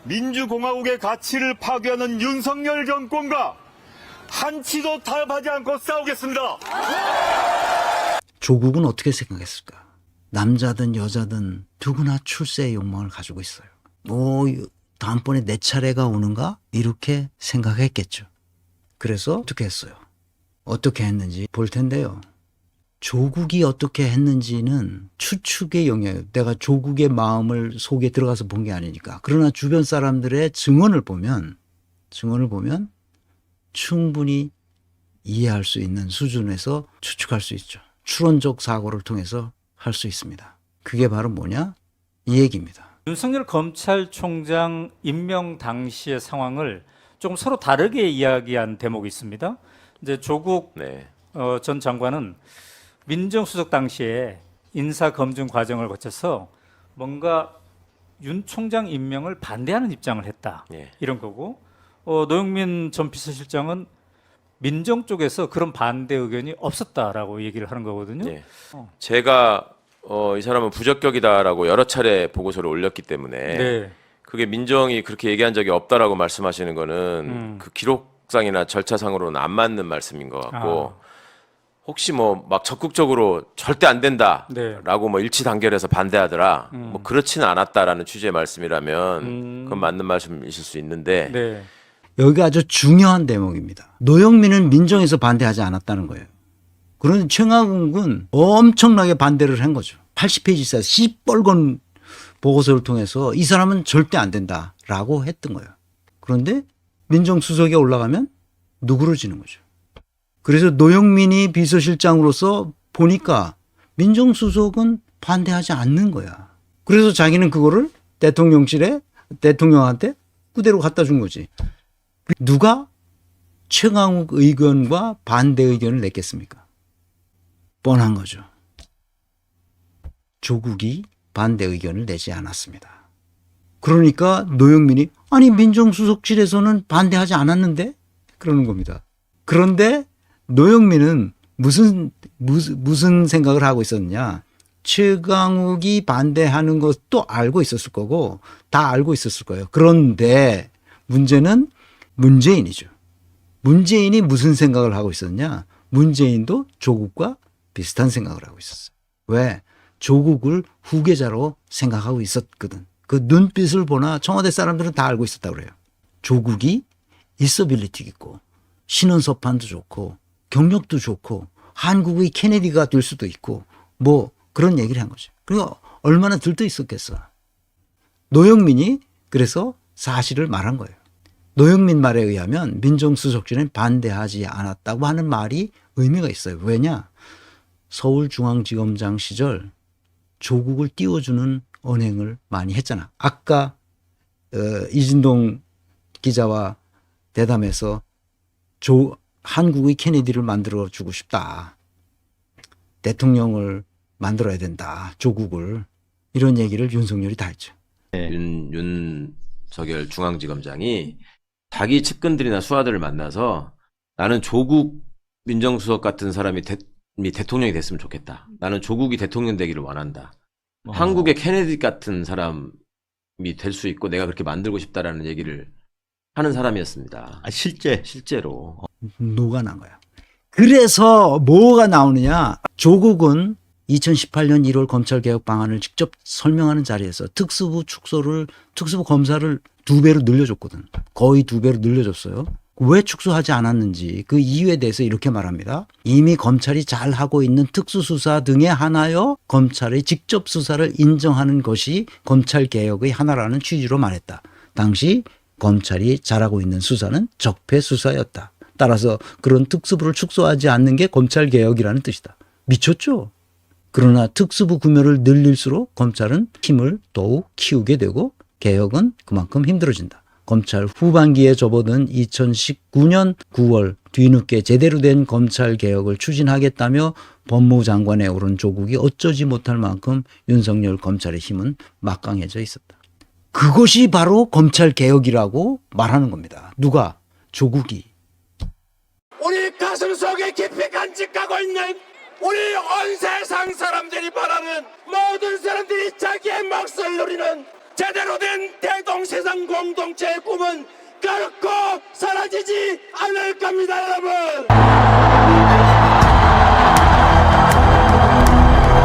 민주공화국의 가치를 파괴하는 윤석열 정권과 한치도 타협하지 않고 싸우겠습니다. 조국은 어떻게 생각했을까? 남자든 여자든 누구나 출세의 욕망을 가지고 있어요. 다음번에 내 차례가 오는가? 이렇게 생각했겠죠. 그래서 어떻게 했어요? 어떻게 했는지 볼 텐데요. 조국이 어떻게 했는지는 추측의 영역이에요. 내가 조국의 마음을 속에 들어가서 본 게 아니니까. 그러나 주변 사람들의 증언을 보면 충분히 이해할 수 있는 수준에서 추측할 수 있죠. 추론적 사고를 통해서 할 수 있습니다. 그게 바로 뭐냐? 이 얘기입니다. 윤석열 검찰총장 임명 당시의 상황을 조금 서로 다르게 이야기한 대목이 있습니다. 이제 조국 전 장관은 민정수석 당시에 인사 검증 과정을 거쳐서 뭔가 윤 총장 임명을 반대하는 입장을 했다. 이런 거고 노영민 전 비서실장은 민정 쪽에서 그런 반대 의견이 없었다라고 얘기를 하는 거거든요. 제가 이 사람은 부적격이다라고 여러 차례 보고서를 올렸기 때문에 그게 민정이 그렇게 얘기한 적이 없다라고 말씀하시는 거는 그 기록상이나 절차상으로는 안 맞는 말씀인 것 같고 혹시 뭐 막 적극적으로 절대 안 된다라고 뭐 일치 단결해서 반대하더라 뭐 그렇지는 않았다라는 취지의 말씀이라면 그건 맞는 말씀이실 수 있는데 여기가 아주 중요한 대목입니다. 노영민은 민정에서 반대하지 않았다는 거예요. 그런데 최강욱은 엄청나게 반대를 한 거죠. 80페이지 이상 시뻘건 보고서를 통해서 이 사람은 절대 안 된다라고 했던 거예요. 그런데 민정수석에 올라가면 누그러지는 거죠. 그래서 노영민이 비서실장으로서 보니까 민정수석은 반대하지 않는 거야. 그래서 자기는 그거를 대통령한테 그대로 갖다 준 거지. 누가 최강욱 의견과 반대 의견을 냈겠습니까? 뻔한 거죠. 조국이 반대 의견을 내지 않았습니다. 그러니까 노영민이 아니 민정수석실에서는 반대하지 않았는데? 그러는 겁니다. 그런데 노영민은 무슨 생각을 하고 있었느냐? 최강욱이 반대하는 것도 알고 있었을 거고 다 알고 있었을 거예요. 그런데 문제는 문재인이죠. 문재인이 무슨 생각을 하고 있었냐? 문재인도 조국과 비슷한 생각을 하고 있었어요. 왜? 조국을 후계자로 생각하고 있었거든. 그 눈빛을 보나 청와대 사람들은 다 알고 있었다고 그래요. 조국이 있어빌리티 있고 신원서판도 좋고 경력도 좋고 한국의 케네디가 될 수도 있고 뭐 그런 얘기를 한 거죠. 그리고 얼마나 들떠 있었겠어. 노영민이 그래서 사실을 말한 거예요. 노영민 말에 의하면 민정수석실은 반대하지 않았다고 하는 말이 의미가 있어요. 왜냐? 서울중앙지검장 시절 조국을 띄워주는 언행을 많이 했잖아. 아까 이진동 기자와 대담해서 한국의 케네디를 만들어주고 싶다. 대통령을 만들어야 된다. 조국을. 이런 얘기를 윤석열이 다 했죠. 윤석열 중앙지검장이 자기 측근들이나 수하들을 만나서 나는 조국 민정수석 같은 사람이 대통령이 됐으면 좋겠다. 나는 조국이 대통령 되기를 원한다. 한국의 케네디 같은 사람이 될 수 있고 내가 그렇게 만들고 싶다라는 얘기를 하는 사람이었습니다. 실제로. 녹아난 거야. 그래서 뭐가 나오느냐. 조국은 2018년 1월 검찰개혁 방안을 직접 설명하는 자리에서 특수부 검사를 2배로 늘려줬거든. 거의 2배로 늘려줬어요. 왜 축소하지 않았는지 그 이유에 대해서 이렇게 말합니다. 이미 검찰이 잘하고 있는 특수수사 등에 한하여 검찰의 직접 수사를 인정하는 것이 검찰개혁의 하나라는 취지로 말했다. 당시 검찰이 잘하고 있는 수사는 적폐수사였다. 따라서 그런 특수부를 축소하지 않는 게 검찰개혁이라는 뜻이다. 미쳤죠? 그러나 특수부 규모를 늘릴수록 검찰은 힘을 더욱 키우게 되고 개혁은 그만큼 힘들어진다. 검찰 후반기에 접어든 2019년 9월 뒤늦게 제대로 된 검찰개혁을 추진하겠다며 법무부 장관에 오른 조국이 어쩌지 못할 만큼 윤석열 검찰의 힘은 막강해져 있었다. 그것이 바로 검찰개혁이라고 말하는 겁니다. 누가? 조국이. 우리 가슴속에 깊이 간직하고 있는 우리 온 세상 사람들이 바라는 모든 사람들이 자기의 몫을 누리는 제대로 된 대동세상 공동체의 꿈은 결코 사라지지 않을 겁니다, 여러분.